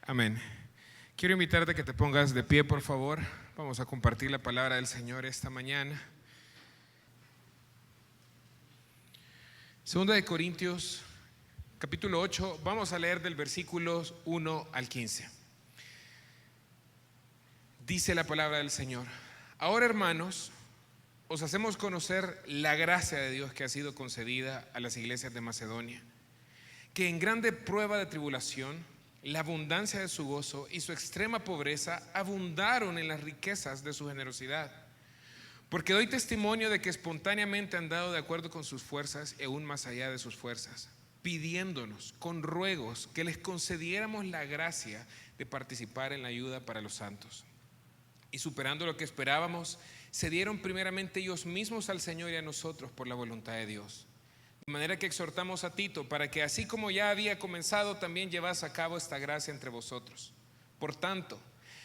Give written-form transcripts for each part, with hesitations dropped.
Amén. Quiero invitarte a que te pongas de pie, por favor. Vamos a compartir la palabra del Señor esta mañana. Segunda de Corintios, capítulo 8. Vamos a leer del versículos 1 al 15. Dice la palabra del Señor: Ahora, hermanos, os hacemos conocer la gracia de Dios que ha sido concedida a las iglesias de Macedonia, que en grande prueba de tribulación, la abundancia de su gozo y su extrema pobreza abundaron en las riquezas de su generosidad. Porque doy testimonio de que espontáneamente han dado de acuerdo con sus fuerzas y aún más allá de sus fuerzas, pidiéndonos con ruegos que les concediéramos la gracia de participar en la ayuda para los santos. Y superando lo que esperábamos, se dieron primeramente ellos mismos al Señor y a nosotros por la voluntad de Dios. De manera que exhortamos a Tito para que, así como ya había comenzado, también llevase a cabo esta gracia entre vosotros. Por tanto,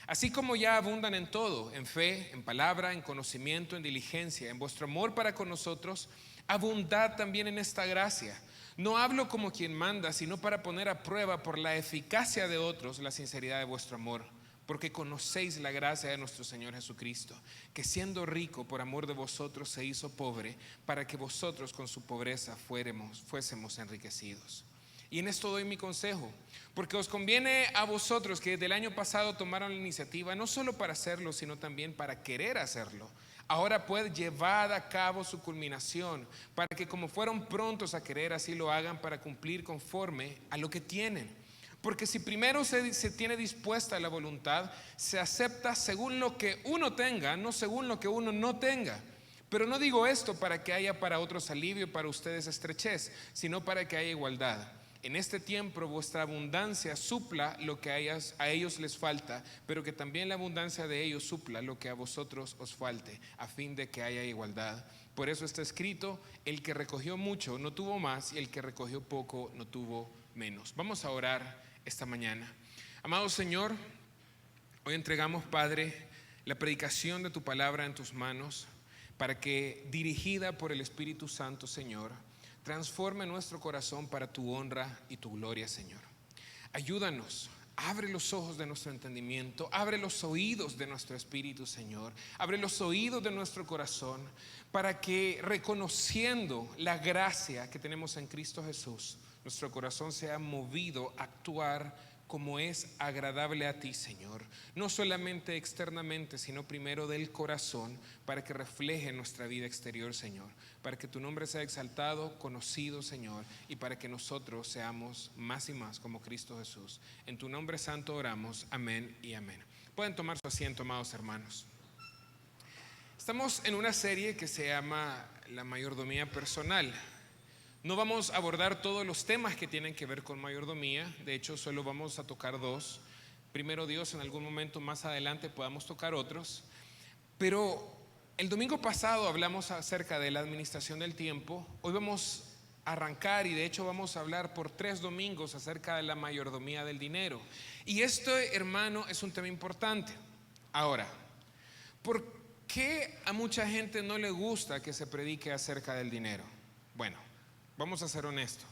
así como ya abundan en todo, en fe, en palabra, en conocimiento, en diligencia, en vuestro amor para con nosotros, abundad también en esta gracia. No hablo como quien manda, sino para poner a prueba por la eficacia de otros la sinceridad de vuestro amor. Porque conocéis la gracia de nuestro Señor Jesucristo, que siendo rico por amor de vosotros se hizo pobre, para que vosotros con su pobreza fuésemos enriquecidos. Y en esto doy mi consejo, porque os conviene a vosotros que desde el año pasado tomaron la iniciativa, no solo para hacerlo, sino también para querer hacerlo. Ahora pues llevad a cabo su culminación, para que como fueron prontos a querer, así lo hagan para cumplir conforme a lo que tienen. Porque si primero se tiene dispuesta la voluntad, se acepta según lo que uno tenga, no según lo que uno no tenga. Pero no digo esto para que haya para otros alivio, para ustedes estrechez, sino para que haya igualdad. En este tiempo vuestra abundancia supla lo que a ellos les falta, pero que también la abundancia de ellos supla lo que a vosotros os falte, a fin de que haya igualdad. Por eso está escrito: el que recogió mucho no tuvo más, y el que recogió poco no tuvo menos. Vamos a orar esta mañana. Amado Señor, hoy entregamos, Padre, la predicación de tu palabra en tus manos, para que, dirigida por el Espíritu Santo, Señor, transforme nuestro corazón para tu honra y tu gloria, Señor. Ayúdanos. Abre los ojos de nuestro entendimiento, abre los oídos de nuestro espíritu, Señor. Abre los oídos de nuestro corazón, para que, reconociendo la gracia que tenemos en Cristo Jesús, nuestro corazón sea movido a actuar como es agradable a ti, Señor. No solamente externamente, sino primero del corazón, para que refleje nuestra vida exterior, Señor. Para que tu nombre sea exaltado, conocido, Señor, y para que nosotros seamos más y más como Cristo Jesús. En tu nombre santo oramos, amén y amén. Pueden tomar su asiento, amados hermanos. Estamos en una serie que se llama La mayordomía personal. No vamos a abordar todos los temas que tienen que ver con mayordomía. De hecho, solo vamos a tocar dos. Primero Dios, en algún momento más adelante podamos tocar otros. Pero el domingo pasado hablamos acerca de la administración del tiempo. Hoy vamos a arrancar, y de hecho vamos a hablar por 3 domingos acerca de la mayordomía del dinero. Y esto, hermano, es un tema importante. Ahora, ¿por qué a mucha gente no le gusta que se predique acerca del dinero? Bueno, vamos a ser honestos.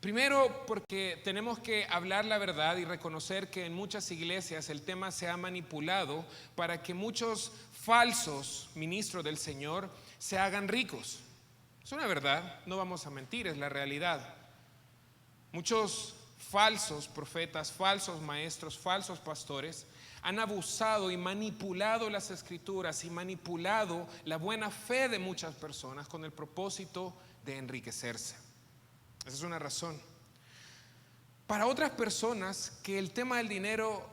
Primero, porque tenemos que hablar la verdad y reconocer que en muchas iglesias el tema se ha manipulado para que muchos falsos ministros del Señor se hagan ricos. Es una verdad, no vamos a mentir, es la realidad. Muchos falsos profetas, falsos maestros, falsos pastores han abusado y manipulado las escrituras y manipulado la buena fe de muchas personas con el propósito de enriquecerse. Esa es una razón. Para otras personas, que el tema del dinero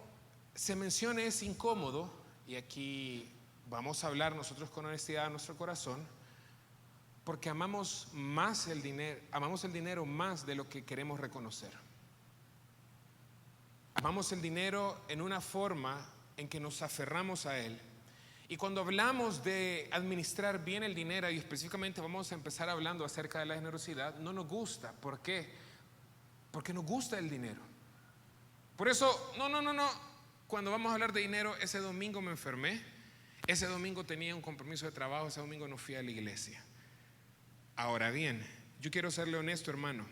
se mencione es incómodo, y aquí vamos a hablar nosotros con honestidad a nuestro corazón, porque amamos el dinero más de lo que queremos reconocer. Amamos el dinero en una forma en que nos aferramos a él. Y cuando hablamos de administrar bien el dinero, y específicamente vamos a empezar hablando acerca de la generosidad, no nos gusta. ¿Por qué? Porque nos gusta el dinero. Por eso, no. Cuando vamos a hablar de dinero, ese domingo me enfermé, ese domingo tenía un compromiso de trabajo, ese domingo no fui a la iglesia. Ahora bien, yo quiero serle honesto, hermano.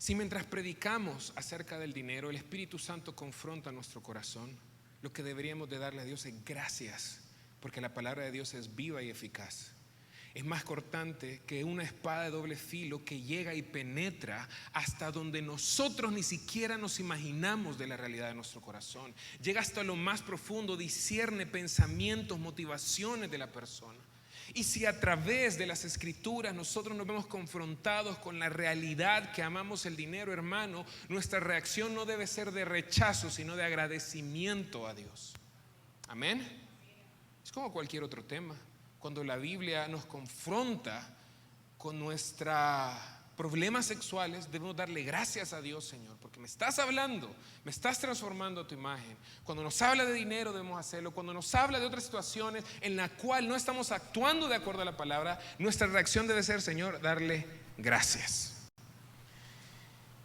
Si mientras predicamos acerca del dinero, el Espíritu Santo confronta nuestro corazón, lo que deberíamos de darle a Dios es gracias, porque la palabra de Dios es viva y eficaz. Es más cortante que una espada de doble filo que llega y penetra hasta donde nosotros ni siquiera nos imaginamos de la realidad de nuestro corazón. Llega hasta lo más profundo, discierne pensamientos, motivaciones de la persona. Y si a través de las escrituras nosotros nos vemos confrontados con la realidad que amamos el dinero, hermano, nuestra reacción no debe ser de rechazo, sino de agradecimiento a Dios. Amén. Es como cualquier otro tema. Cuando la Biblia nos confronta con nuestros problemas sexuales, debemos darle gracias a Dios, Señor, porque me estás hablando, me estás transformando a tu imagen. Cuando nos habla de dinero debemos hacerlo. Cuando nos habla de otras situaciones en la cual no estamos actuando de acuerdo a la palabra, nuestra reacción debe ser, Señor, darle gracias.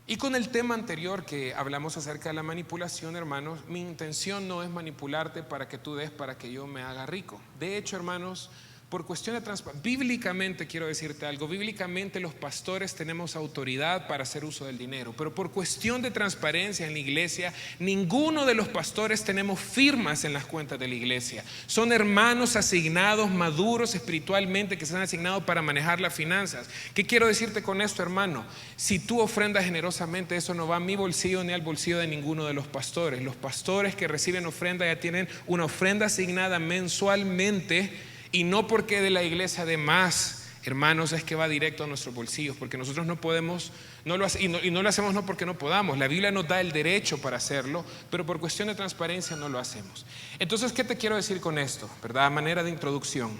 Y con el tema anterior que hablamos acerca de la manipulación, hermanos, mi intención no es manipularte para que tú des para que yo me haga rico. De hecho, hermanos, por cuestión de transparencia, bíblicamente quiero decirte algo, bíblicamente los pastores tenemos autoridad para hacer uso del dinero, pero por cuestión de transparencia en la iglesia, ninguno de los pastores tenemos firmas en las cuentas de la iglesia. Son hermanos asignados, maduros espiritualmente, que se han asignado para manejar las finanzas. ¿Qué quiero decirte con esto, hermano? Si tú ofrendas generosamente, eso no va a mi bolsillo ni al bolsillo de ninguno de los pastores. Los pastores que reciben ofrenda ya tienen una ofrenda asignada mensualmente. Y no porque de la iglesia de más, hermanos, es que va directo a nuestros bolsillos, porque nosotros no podemos, no lo hacemos no porque no podamos. La Biblia nos da el derecho para hacerlo, pero por cuestión de transparencia no lo hacemos. Entonces, ¿qué te quiero decir con esto? ¿Verdad? A manera de introducción.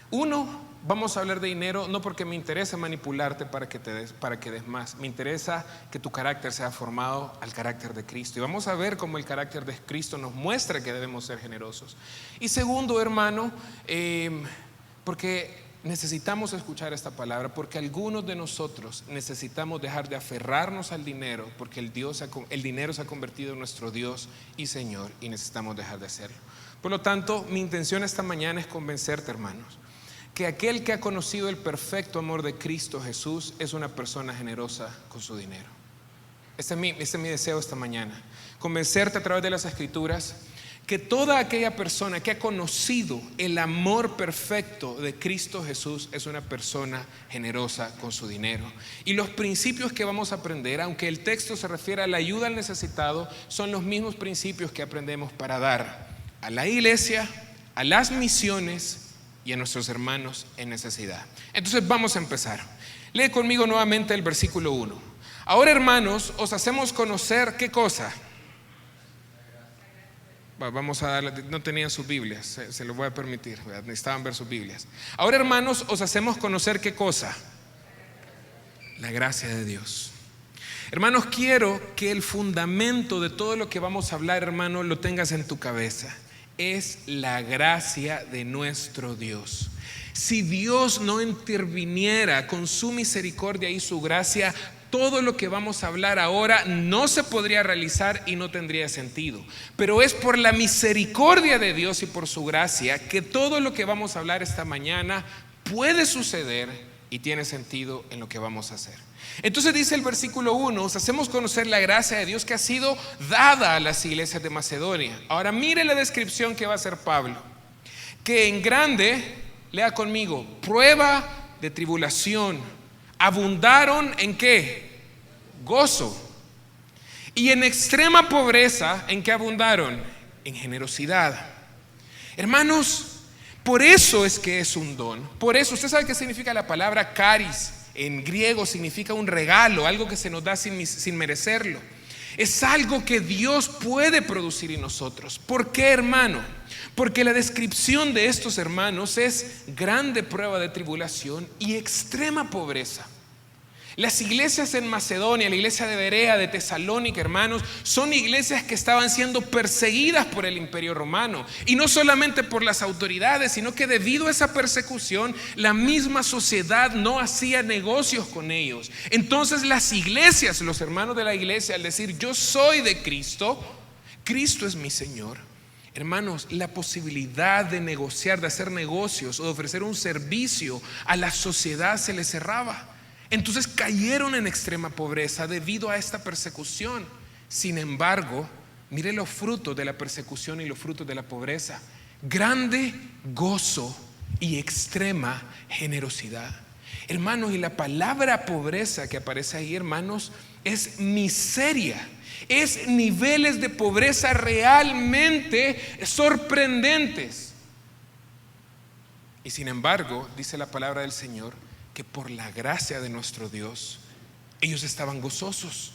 Uno, vamos a hablar de dinero no porque me interesa manipularte para que des más. Me interesa que tu carácter sea formado al carácter de Cristo. Y vamos a ver cómo el carácter de Cristo nos muestra que debemos ser generosos. Y segundo, hermano, porque necesitamos escuchar esta palabra, porque algunos de nosotros necesitamos dejar de aferrarnos al dinero, porque el dinero se ha convertido en nuestro Dios y Señor, y necesitamos dejar de hacerlo. Por lo tanto, mi intención esta mañana es convencerte, hermanos, que aquel que ha conocido el perfecto amor de Cristo Jesús es una persona generosa con su dinero. Este es mi deseo esta mañana, convencerte a través de las escrituras que toda aquella persona que ha conocido el amor perfecto de Cristo Jesús es una persona generosa con su dinero. Y los principios que vamos a aprender, aunque el texto se refiere a la ayuda al necesitado, son los mismos principios que aprendemos para dar a la iglesia, a las misiones y a nuestros hermanos en necesidad. Entonces vamos a empezar. Lee conmigo nuevamente el versículo 1. Ahora, hermanos, os hacemos conocer ¿qué cosa? Vamos a darle, no tenían sus Biblias, se lo voy a permitir, necesitaban ver sus Biblias. Ahora, hermanos, os hacemos conocer ¿qué cosa? La gracia de Dios. Hermanos, quiero que el fundamento de todo lo que vamos a hablar, hermano, lo tengas en tu cabeza. Es la gracia de nuestro Dios. Si Dios no interviniera con su misericordia y su gracia, todo lo que vamos a hablar ahora no se podría realizar y no tendría sentido. Pero es por la misericordia de Dios y por su gracia que todo lo que vamos a hablar esta mañana puede suceder y tiene sentido en lo que vamos a hacer. Entonces dice el versículo 1, os hacemos conocer la gracia de Dios que ha sido dada a las iglesias de Macedonia. Ahora mire la descripción que va a hacer Pablo, que en grande, lea conmigo, prueba de tribulación, abundaron ¿en qué? Gozo. Y en extrema pobreza, ¿en qué abundaron? En generosidad. Hermanos, por eso es que es un don. Por eso, ¿usted sabe qué significa la palabra caris? En griego significa un regalo, algo que se nos da sin merecerlo. Es algo que Dios puede producir en nosotros. ¿Por qué, hermano? Porque la descripción de estos hermanos es grande prueba de tribulación y extrema pobreza. Las iglesias en Macedonia, la iglesia de Berea, de Tesalónica, hermanos, son iglesias que estaban siendo perseguidas por el imperio romano. Y no solamente por las autoridades, sino que debido a esa persecución, la misma sociedad no hacía negocios con ellos. Entonces las iglesias, los hermanos de la iglesia, al decir yo soy de Cristo, Cristo es mi Señor. Hermanos, la posibilidad de negociar, de hacer negocios o de ofrecer un servicio a la sociedad se les cerraba. Entonces cayeron en extrema pobreza debido a esta persecución. Sin embargo, mire los frutos de la persecución y los frutos de la pobreza: grande gozo y extrema generosidad. Hermanos, y la palabra pobreza que aparece ahí, hermanos, es miseria. Es niveles de pobreza realmente sorprendentes. Y sin embargo, dice la palabra del Señor, que por la gracia de nuestro Dios, ellos estaban gozosos,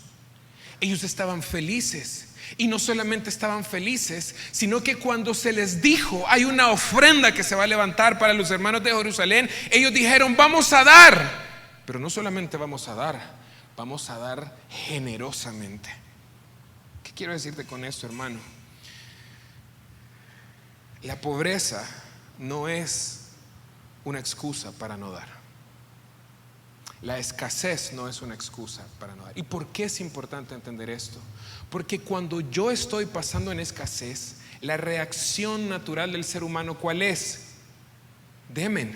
ellos estaban felices. Y no solamente estaban felices, sino que cuando se les dijo: hay una ofrenda que se va a levantar para los hermanos de Jerusalén, ellos dijeron: vamos a dar. Pero no solamente vamos a dar generosamente. ¿Qué quiero decirte con esto, hermano? La pobreza no es una excusa para no dar. La escasez no es una excusa para no dar. ¿Y por qué es importante entender esto? Porque cuando yo estoy pasando en escasez, la reacción natural del ser humano, ¿cuál es? Demen.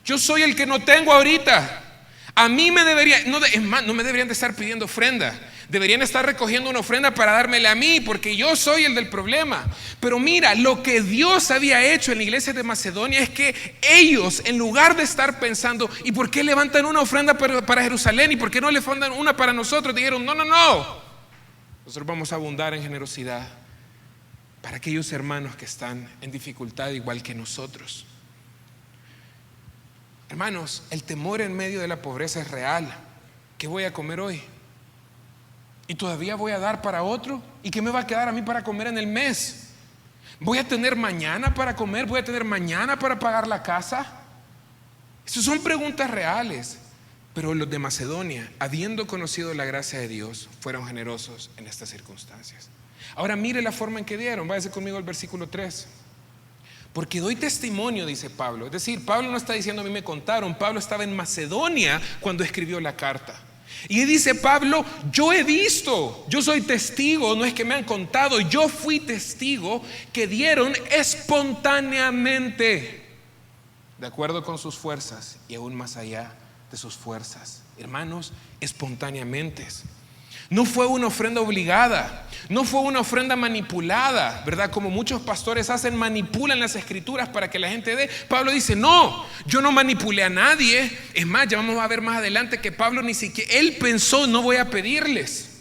Yo soy el que no tengo ahorita. A mí me deberían, no me deberían de estar pidiendo ofrenda. Deberían estar recogiendo una ofrenda para dármela a mí, porque yo soy el del problema. Pero mira, lo que Dios había hecho en la iglesia de Macedonia es que ellos, en lugar de estar pensando: ¿y por qué levantan una ofrenda para Jerusalén? ¿Y por qué no le levantan una para nosotros? Dijeron: no. Nosotros vamos a abundar en generosidad para aquellos hermanos que están en dificultad igual que nosotros. Hermanos, el temor en medio de la pobreza es real. ¿Qué voy a comer hoy? ¿Y todavía voy a dar para otro? ¿Y qué me va a quedar a mí para comer en el mes? ¿Voy a tener mañana para comer? ¿Voy a tener mañana para pagar la casa? Esas son preguntas reales. Pero los de Macedonia, habiendo conocido la gracia de Dios, fueron generosos en estas circunstancias. Ahora mire la forma en que dieron. Váyase conmigo al versículo 3. Porque doy testimonio, dice Pablo. Es decir, Pablo no está diciendo: a mí me contaron. Pablo estaba en Macedonia cuando escribió la carta. Y dice Pablo: yo he visto, yo soy testigo, no es que me han contado, yo fui testigo que dieron espontáneamente, de acuerdo con sus fuerzas y aún más allá de sus fuerzas. Hermanos, espontáneamente. No fue una ofrenda obligada, no fue una ofrenda manipulada, ¿verdad? Como muchos pastores hacen, manipulan las escrituras para que la gente dé. Pablo dice: no, yo no manipulé a nadie. Es más, ya vamos a ver más adelante que Pablo ni siquiera, él pensó: no voy a pedirles.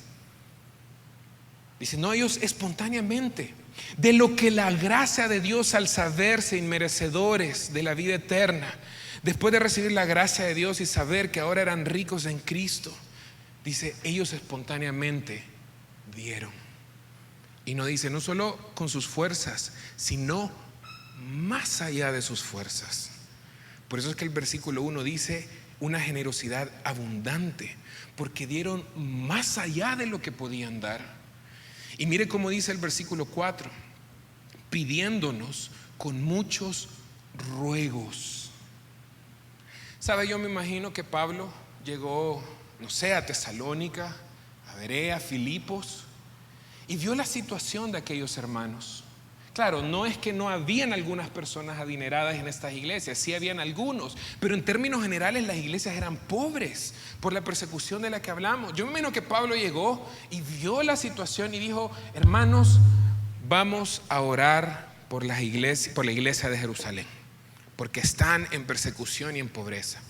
Dice: no, ellos espontáneamente, de lo que la gracia de Dios, al saberse inmerecedores de la vida eterna, después de recibir la gracia de Dios y saber que ahora eran ricos en Cristo, dice: ellos espontáneamente dieron. Y no dice no solo con sus fuerzas, sino más allá de sus fuerzas. Por eso es que el versículo 1 dice: una generosidad abundante, porque dieron más allá de lo que podían dar. Y mire cómo dice el versículo 4: pidiéndonos con muchos ruegos. ¿Sabe? Yo me imagino que Pablo llegó, no sé, a Tesalónica, a Berea, a Filipos, y vio la situación de aquellos hermanos. Claro, no es que no habían algunas personas adineradas en estas iglesias, sí habían algunos, pero en términos generales las iglesias eran pobres por la persecución de la que hablamos. Yo me imagino que Pablo llegó y vio la situación y dijo: hermanos, vamos a orar por la iglesia de Jerusalén, porque están en persecución y en pobreza.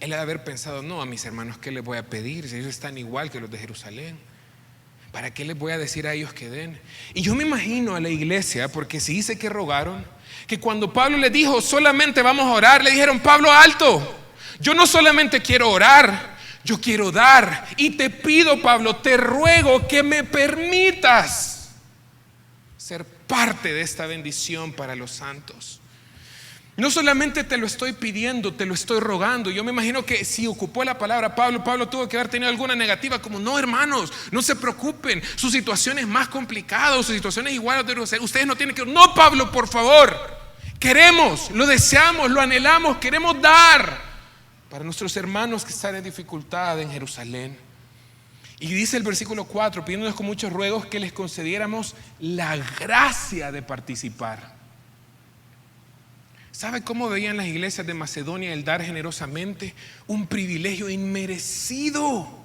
Él ha de haber pensado: no, a mis hermanos, ¿qué les voy a pedir? Si ellos están igual que los de Jerusalén, ¿para qué les voy a decir a ellos que den? Y yo me imagino a la iglesia, porque si dice que rogaron, que cuando Pablo les dijo: solamente vamos a orar, le dijeron: Pablo, alto, yo no solamente quiero orar, yo quiero dar. Y te pido, Pablo, te ruego que me permitas ser parte de esta bendición para los santos. No solamente te lo estoy pidiendo, te lo estoy rogando. Yo me imagino que si ocupó la palabra Pablo tuvo que haber tenido alguna negativa, como: no, hermanos, no se preocupen, su situación es más complicada, su situación es igual a ustedes no tienen que. No, Pablo, por favor, queremos, lo deseamos, lo anhelamos, queremos dar para nuestros hermanos que están en dificultad en Jerusalén. Y dice el versículo 4: pidiéndonos con muchos ruegos que les concediéramos la gracia de participar. ¿Sabe cómo veían las iglesias de Macedonia el dar generosamente? Un privilegio inmerecido.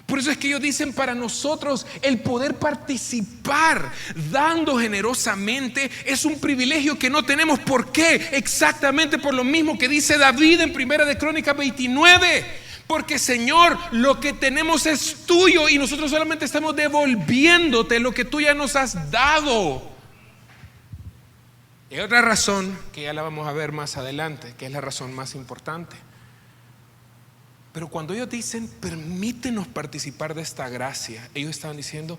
Por eso es que ellos dicen, para nosotros el poder participar dando generosamente es un privilegio que no tenemos. ¿Por qué? Exactamente por lo mismo que dice David en 1 de Crónicas 29. Porque, Señor, lo que tenemos es tuyo y nosotros solamente estamos devolviéndote lo que tú ya nos has dado. Y hay otra razón que ya la vamos a ver más adelante, que es la razón más importante. Pero cuando ellos dicen, permítenos participar de esta gracia, ellos estaban diciendo,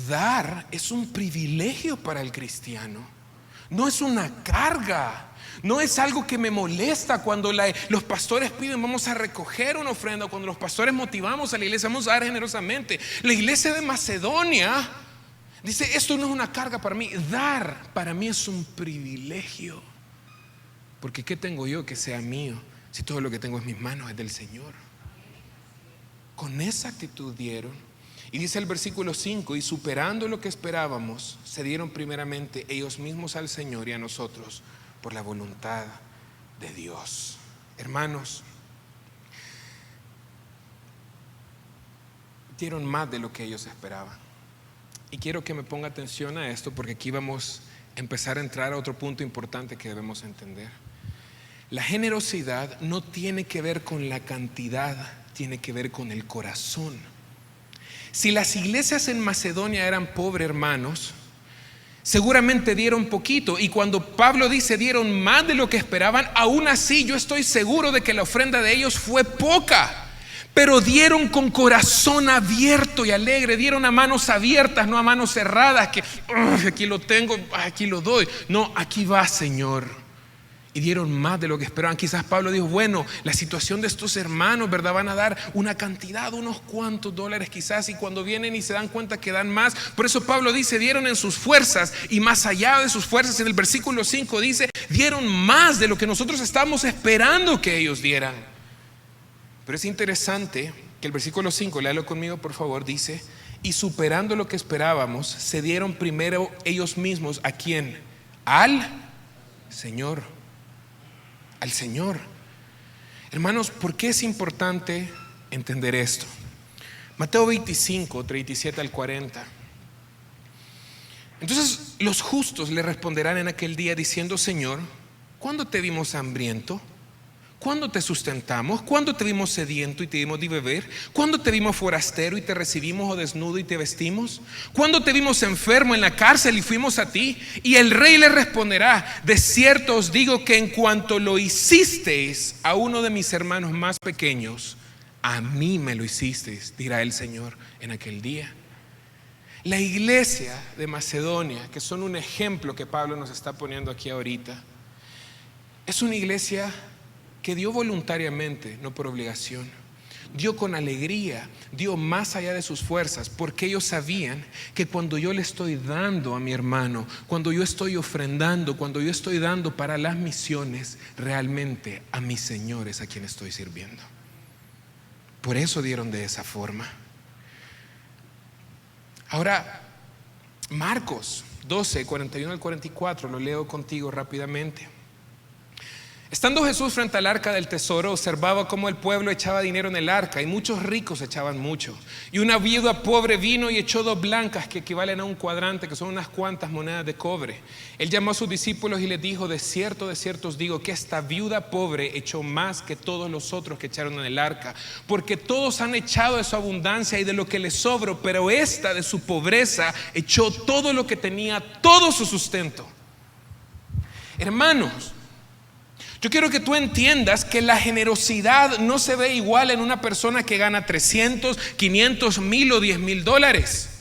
dar es un privilegio para el cristiano, no es una carga. No es algo que me molesta cuando los pastores piden, vamos a recoger una ofrenda, cuando los pastores motivamos a la iglesia, vamos a dar generosamente. La iglesia de Macedonia dice, esto no es una carga para mí, dar para mí es un privilegio. Porque ¿qué tengo yo que sea mío si todo lo que tengo en mis manos es del Señor? Con esa actitud dieron. Y dice el versículo 5, y superando lo que esperábamos, se dieron primeramente ellos mismos al Señor y a nosotros por la voluntad de Dios. Hermanos, dieron más de lo que ellos esperaban. Y quiero que me ponga atención a esto, porque aquí vamos a empezar a entrar a otro punto importante que debemos entender. La generosidad no tiene que ver con la cantidad, tiene que ver con el corazón. Si las iglesias en Macedonia eran pobres, hermanos, seguramente dieron poquito, y cuando Pablo dice dieron más de lo que esperaban, aún así yo estoy seguro de que la ofrenda de ellos fue poca, pero dieron con corazón abierto y alegre, dieron a manos abiertas, no a manos cerradas, que aquí lo tengo, aquí lo doy. No, aquí va, Señor. Y dieron más de lo que esperaban. Quizás Pablo dijo, bueno, la situación de estos hermanos, ¿verdad? Van a dar una cantidad, unos cuantos dólares quizás, y cuando vienen y se dan cuenta que dan más. Por eso Pablo dice, dieron en sus fuerzas, y más allá de sus fuerzas, en el versículo 5 dice, dieron más de lo que nosotros estábamos esperando que ellos dieran. Pero es interesante que el versículo 5, léalo conmigo por favor, dice, y superando lo que esperábamos, se dieron primero ellos mismos. ¿A quién? Al Señor. Al Señor. Hermanos, ¿por qué es importante entender esto? Mateo 25, 37 al 40. Entonces los justos le responderán en aquel día diciendo, Señor, ¿cuándo te vimos hambriento? ¿Cuándo te sustentamos? ¿Cuándo te vimos sediento y te dimos de beber? ¿Cuándo te vimos forastero y te recibimos, o desnudo y te vestimos? ¿Cuándo te vimos enfermo en la cárcel y fuimos a ti? Y el rey le responderá, de cierto os digo que en cuanto lo hicisteis a uno de mis hermanos más pequeños, a mí me lo hicisteis, dirá el Señor en aquel día. La iglesia de Macedonia, que son un ejemplo que Pablo nos está poniendo aquí ahorita, es una iglesia que dio voluntariamente, no por obligación. Dio con alegría, dio más allá de sus fuerzas, porque ellos sabían que cuando yo le estoy dando a mi hermano, cuando yo estoy ofrendando, cuando yo estoy dando para las misiones, realmente a mis señores a quien estoy sirviendo. Por eso dieron de esa forma. Ahora, Marcos 12, 41 al 44, lo leo contigo rápidamente. Estando Jesús frente al arca del tesoro, observaba cómo el pueblo echaba dinero en el arca, y muchos ricos echaban mucho. Y una viuda pobre vino y echó 2 blancas que equivalen a un cuadrante, que son unas cuantas monedas de cobre. Él llamó a sus discípulos y les dijo, de cierto os digo que esta viuda pobre echó más que todos los otros que echaron en el arca, porque todos han echado de su abundancia y de lo que les sobró, pero esta de su pobreza echó todo lo que tenía, todo su sustento. Hermanos, yo quiero que tú entiendas que la generosidad no se ve igual en una persona que gana 300, 500, 1000 o 10,000 dólares.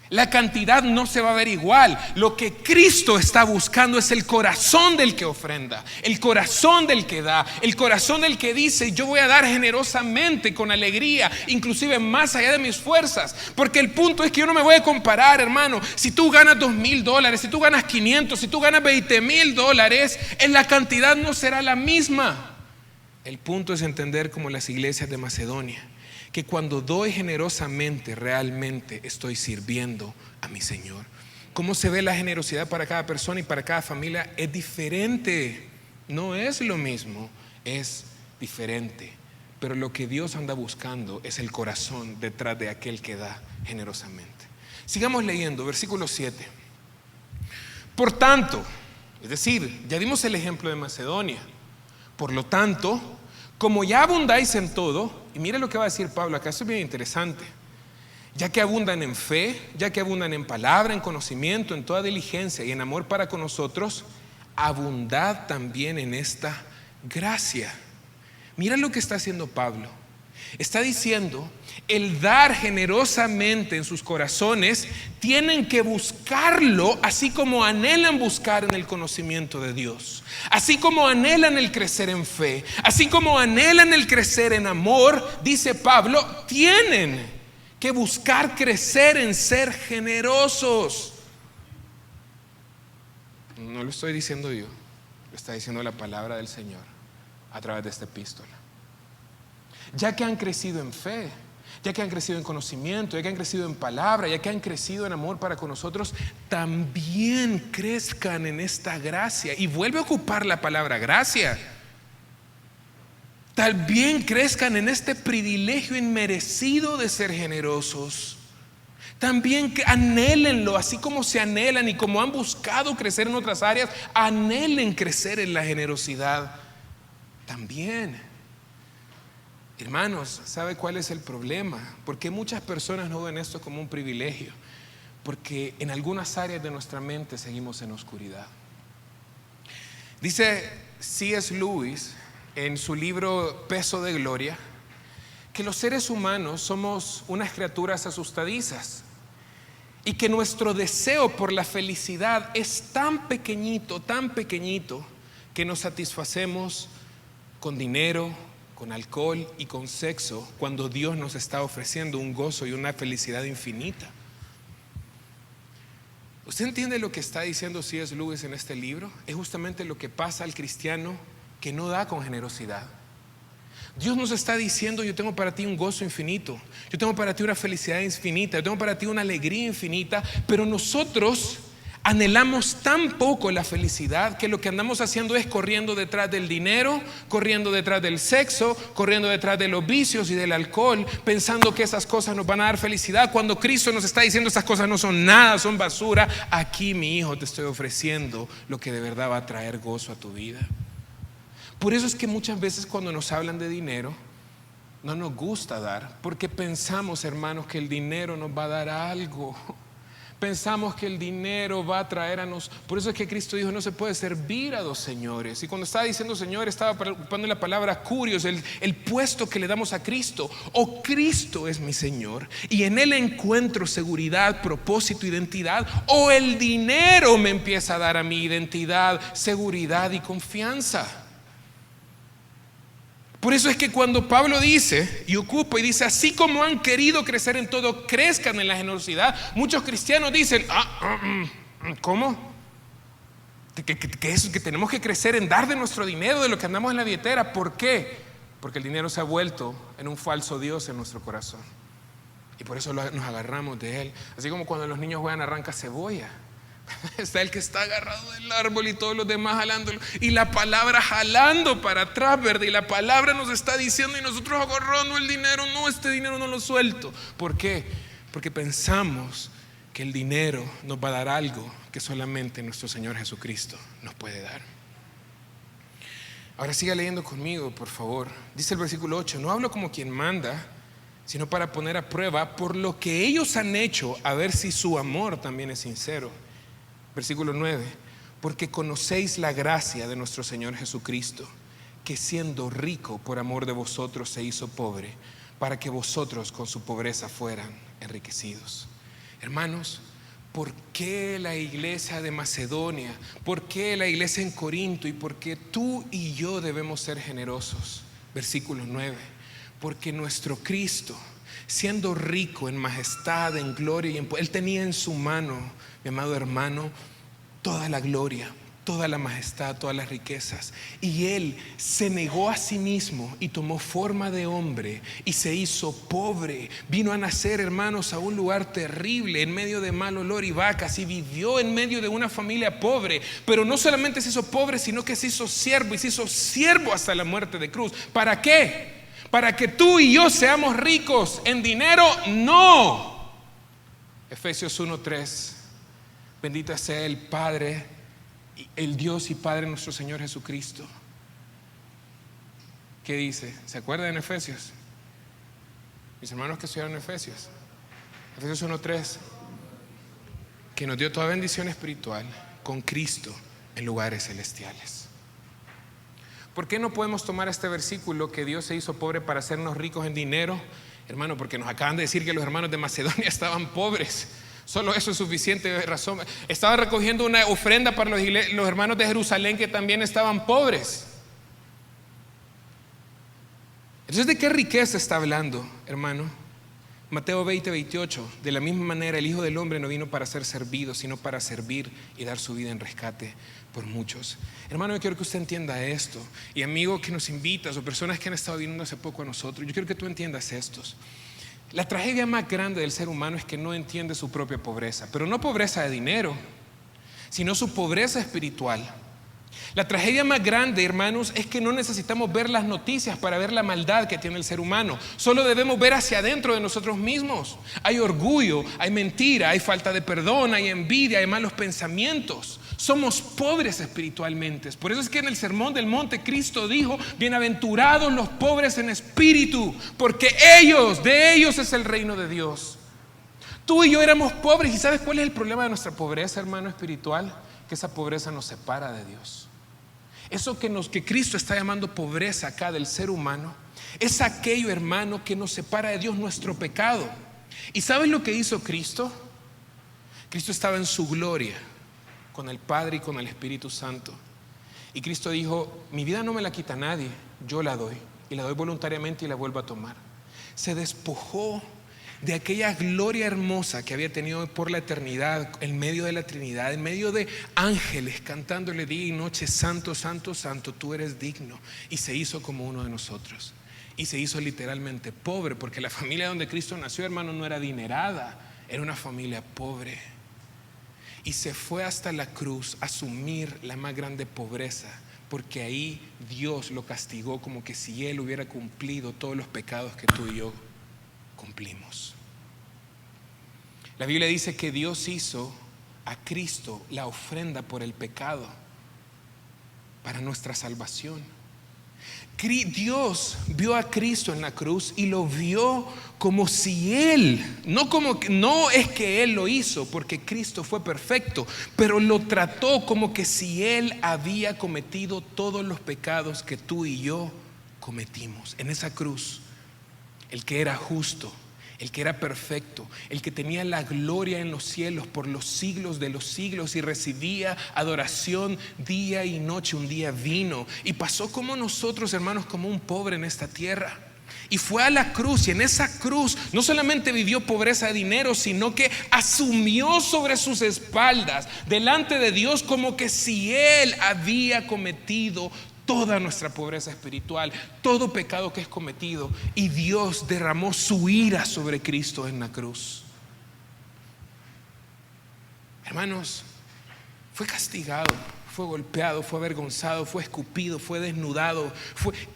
La cantidad no se va a ver igual. Lo que Cristo está buscando es el corazón del que ofrenda, el corazón del que da, el corazón del que dice, yo voy a dar generosamente, con alegría, inclusive más allá de mis fuerzas. Porque el punto es que yo no me voy a comparar, hermano. Si tú ganas 2,000 dólares, si tú ganas 500, si tú ganas 20,000 dólares, en la cantidad no será la misma. El punto es entender, como las iglesias de Macedonia, que cuando doy generosamente, realmente estoy sirviendo a mi Señor. cómo se ve la generosidad para cada persona y para cada familia es diferente. No es lo mismo, es diferente. Pero lo que Dios anda buscando es el corazón detrás de aquel que da generosamente. Sigamos leyendo, versículo 7. Por tanto, es decir, ya dimos el ejemplo de Macedonia. Por lo tanto, como ya abundáis en todo, y mire lo que va a decir Pablo acá, esto es bien interesante. Ya que abundan en fe, ya que abundan en palabra, en conocimiento, en toda diligencia y en amor para con nosotros, abundad también en esta gracia. Mira lo que está haciendo Pablo. Está diciendo, el dar generosamente en sus corazones, tienen que buscarlo así como anhelan buscar en el conocimiento de Dios, así como anhelan el crecer en fe, así como anhelan el crecer en amor. Dice Pablo, tienen que buscar crecer en ser generosos. No lo estoy diciendo yo, lo está diciendo la palabra del Señor a través de esta epístola. Ya que han crecido en fe, ya que han crecido en conocimiento, ya que han crecido en palabra, ya que han crecido en amor para con nosotros, también crezcan en esta gracia. Y vuelve a ocupar la palabra gracia. También crezcan en este privilegio inmerecido de ser generosos. También anhélenlo, así como se anhelan y como han buscado crecer en otras áreas, anhelen crecer en la generosidad también. Hermanos, ¿sabe cuál es el problema? Porque muchas personas no ven esto como un privilegio, porque en algunas áreas de nuestra mente seguimos en oscuridad. Dice C.S. Lewis en su libro Peso de Gloria que los seres humanos somos unas criaturas asustadizas y que nuestro deseo por la felicidad es tan pequeñito que nos satisfacemos con dinero, con alcohol y con sexo, cuando Dios nos está ofreciendo un gozo y una felicidad infinita. ¿Usted entiende lo que está diciendo C.S. Lewis en este libro? Es justamente lo que pasa al cristiano que no da con generosidad. Dios nos está diciendo, yo tengo para ti un gozo infinito, yo tengo para ti una felicidad infinita, yo tengo para ti una alegría infinita, pero nosotros anhelamos tan poco la felicidad que lo que andamos haciendo es corriendo detrás del dinero, corriendo detrás del sexo, corriendo detrás de los vicios y del alcohol, pensando que esas cosas nos van a dar felicidad, cuando Cristo nos está diciendo esas cosas no son nada, son basura. Aquí, mi hijo, te estoy ofreciendo lo que de verdad va a traer gozo a tu vida. Por eso es que muchas veces cuando nos hablan de dinero no nos gusta dar, porque pensamos, hermanos, que el dinero nos va a dar algo. Pensamos que el dinero va a traer a nosotros. Por eso es que Cristo dijo, no se puede servir a dos señores. Y cuando estaba diciendo Señor, estaba ocupando la palabra curios, el puesto que le damos a Cristo. O Cristo es mi Señor y en Él encuentro seguridad, propósito, identidad. O el dinero me empieza a dar a mi identidad, seguridad y confianza. Por eso es que cuando Pablo dice y ocupa y dice, así como han querido crecer en todo, crezcan en la generosidad, muchos cristianos dicen, ¿cómo? Que tenemos que crecer en dar de nuestro dinero, de lo que andamos en la billetera. ¿Por qué? Porque el dinero se ha vuelto en un falso Dios en nuestro corazón. Y por eso nos agarramos de él. Así como cuando los niños juegan arranca cebolla. Está el que está agarrado del árbol y todos los demás jalándolo, y la palabra jalando para atrás, ¿verdad? Y la palabra nos está diciendo y nosotros agarrando el dinero. No, este dinero no lo suelto. ¿Por qué? Porque pensamos que el dinero nos va a dar algo que solamente nuestro Señor Jesucristo nos puede dar. Ahora siga leyendo conmigo, por favor. Dice el versículo 8, no hablo como quien manda, sino para poner a prueba por lo que ellos han hecho, a ver si su amor también es sincero. Versículo 9, porque conocéis la gracia de nuestro Señor Jesucristo, que siendo rico por amor de vosotros se hizo pobre, para que vosotros con su pobreza fueran enriquecidos. Hermanos, ¿por qué la iglesia de Macedonia? ¿Por qué la iglesia en Corinto? ¿Y por qué tú y yo debemos ser generosos? Versículo 9, porque nuestro Cristo, siendo rico en majestad, en gloria y en poder, Él tenía en su mano, mi amado hermano, toda la gloria, toda la majestad, todas las riquezas. Y Él se negó a sí mismo y tomó forma de hombre y se hizo pobre. Vino a nacer, hermanos, a un lugar terrible, en medio de mal olor y vacas, y vivió en medio de una familia pobre. Pero no solamente se hizo pobre, sino que se hizo siervo, y se hizo siervo hasta la muerte de cruz. ¿Para qué? Para que tú y yo seamos ricos en dinero. No. Efesios 1:3. Bendito sea el Padre, el Dios y Padre nuestro Señor Jesucristo. ¿Qué dice? ¿Se acuerdan en Efesios? Mis hermanos que estudiaron Efesios 1:3, que nos dio toda bendición espiritual con Cristo en lugares celestiales. ¿Por qué no podemos tomar este versículo que Dios se hizo pobre para hacernos ricos en dinero? Hermano, porque nos acaban de decir que los hermanos de Macedonia estaban pobres. Solo eso es suficiente razón. Estaba recogiendo una ofrenda para los hermanos de Jerusalén que también estaban pobres. Entonces, ¿de qué riqueza está hablando, hermano? Mateo 20:28. De la misma manera, el Hijo del Hombre no vino para ser servido, sino para servir y dar su vida en rescate por muchos. Hermano, yo quiero que usted entienda esto. Y amigo que nos invitas, o personas que han estado viniendo hace poco a nosotros, yo quiero que tú entiendas estos. La tragedia más grande del ser humano es que no entiende su propia pobreza, pero no pobreza de dinero, sino su pobreza espiritual. La tragedia más grande, hermanos, es que no necesitamos ver las noticias para ver la maldad que tiene el ser humano. Solo debemos ver hacia adentro de nosotros mismos. Hay orgullo, hay mentira, hay falta de perdón, hay envidia, hay malos pensamientos. Somos pobres espiritualmente. Por eso es que en el Sermón del Monte Cristo dijo: bienaventurados los pobres en espíritu, porque de ellos es el reino de Dios. Tú y yo éramos pobres. ¿Y sabes cuál es el problema de nuestra pobreza, hermano, espiritual? Que esa pobreza nos separa de Dios. Eso que Cristo está llamando pobreza acá del ser humano es aquello, hermano, que nos separa de Dios, nuestro pecado. ¿Y sabes lo que hizo Cristo? Cristo estaba en su gloria con el Padre y con el Espíritu Santo. Y Cristo dijo: mi vida no me la quita nadie, yo la doy, y la doy voluntariamente y la vuelvo a tomar. Se despojó de aquella gloria hermosa que había tenido por la eternidad, en medio de la Trinidad, en medio de ángeles cantándole día y noche: santo, santo, santo, tú eres digno. Y se hizo como uno de nosotros. Y se hizo literalmente pobre, porque la familia donde Cristo nació, hermano, no era adinerada, era una familia pobre. Y se fue hasta la cruz a asumir la más grande pobreza, porque ahí Dios lo castigó como que si Él hubiera cumplido todos los pecados que tú y yo cumplimos. La Biblia dice que Dios hizo a Cristo la ofrenda por el pecado para nuestra salvación. Dios vio a Cristo en la cruz y lo vio como si Él, no es que Él lo hizo, porque Cristo fue perfecto, pero lo trató como que si Él había cometido todos los pecados que tú y yo cometimos. En esa cruz, el que era justo, el que era perfecto, el que tenía la gloria en los cielos por los siglos de los siglos y recibía adoración día y noche, un día vino y pasó como nosotros, hermanos, como un pobre en esta tierra. Y fue a la cruz, y en esa cruz no solamente vivió pobreza de dinero, sino que asumió sobre sus espaldas delante de Dios como que si Él había cometido toda nuestra pobreza espiritual, todo pecado que es cometido, y Dios derramó su ira sobre Cristo en la cruz. Hermanos, fue castigado, fue golpeado, fue avergonzado, fue escupido, fue desnudado.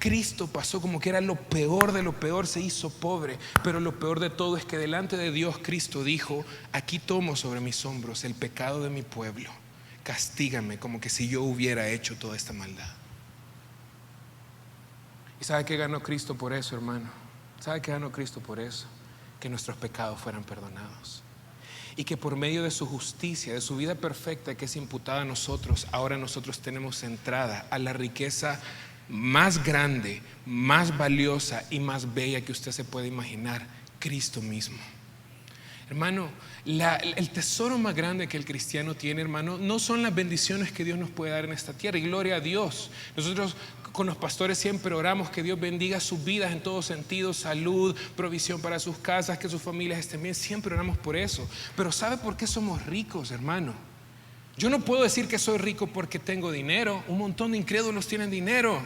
Cristo pasó como que era lo peor de lo peor, se hizo pobre. Pero lo peor de todo es que delante de Dios Cristo dijo: aquí tomo sobre mis hombros el pecado de mi pueblo, castígame como que si yo hubiera hecho toda esta maldad. ¿Y sabe qué ganó Cristo por eso, hermano? ¿Sabe qué ganó Cristo por eso? Que nuestros pecados fueran perdonados. Y que por medio de su justicia, de su vida perfecta que es imputada a nosotros, ahora nosotros tenemos entrada a la riqueza más grande, más valiosa y más bella que usted se puede imaginar: Cristo mismo. Hermano, el tesoro más grande que el cristiano tiene, hermano, no son las bendiciones que Dios nos puede dar en esta tierra. Y gloria a Dios. Nosotros con los pastores siempre oramos que Dios bendiga sus vidas en todo sentido: salud, provisión para sus casas, que sus familias estén bien. Siempre oramos por eso. Pero ¿sabe por qué somos ricos, hermano? Yo no puedo decir que soy rico porque tengo dinero. Un montón de incrédulos tienen dinero.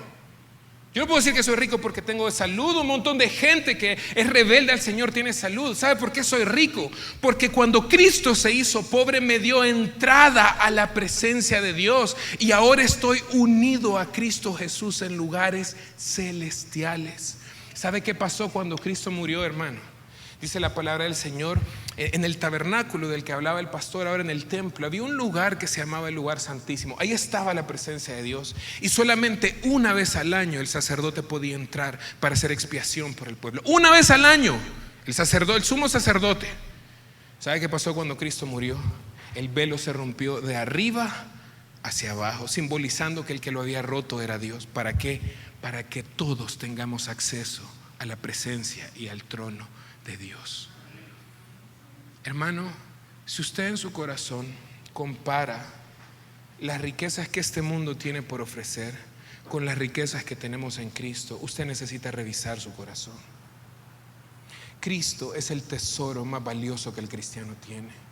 Yo no puedo decir que soy rico porque tengo salud. Un montón de gente que es rebelde al Señor tiene salud. ¿Sabe por qué soy rico? Porque cuando Cristo se hizo pobre me dio entrada a la presencia de Dios. Y ahora estoy unido a Cristo Jesús en lugares celestiales. ¿Sabe qué pasó cuando Cristo murió, hermano? Dice la palabra del Señor, en el tabernáculo del que hablaba el pastor, ahora en el templo, había un lugar que se llamaba el lugar santísimo. Ahí estaba la presencia de Dios. Y solamente una vez al año el sacerdote podía entrar para hacer expiación por el pueblo. Una vez al año, el sumo sacerdote. ¿Sabe qué pasó cuando Cristo murió? El velo se rompió de arriba hacia abajo, simbolizando que el que lo había roto era Dios. ¿Para qué? Para que todos tengamos acceso a la presencia y al trono de Dios. Hermano, si usted en su corazón compara las riquezas que este mundo tiene por ofrecer con las riquezas que tenemos en Cristo, usted necesita revisar su corazón. Cristo es el tesoro más valioso que el cristiano tiene.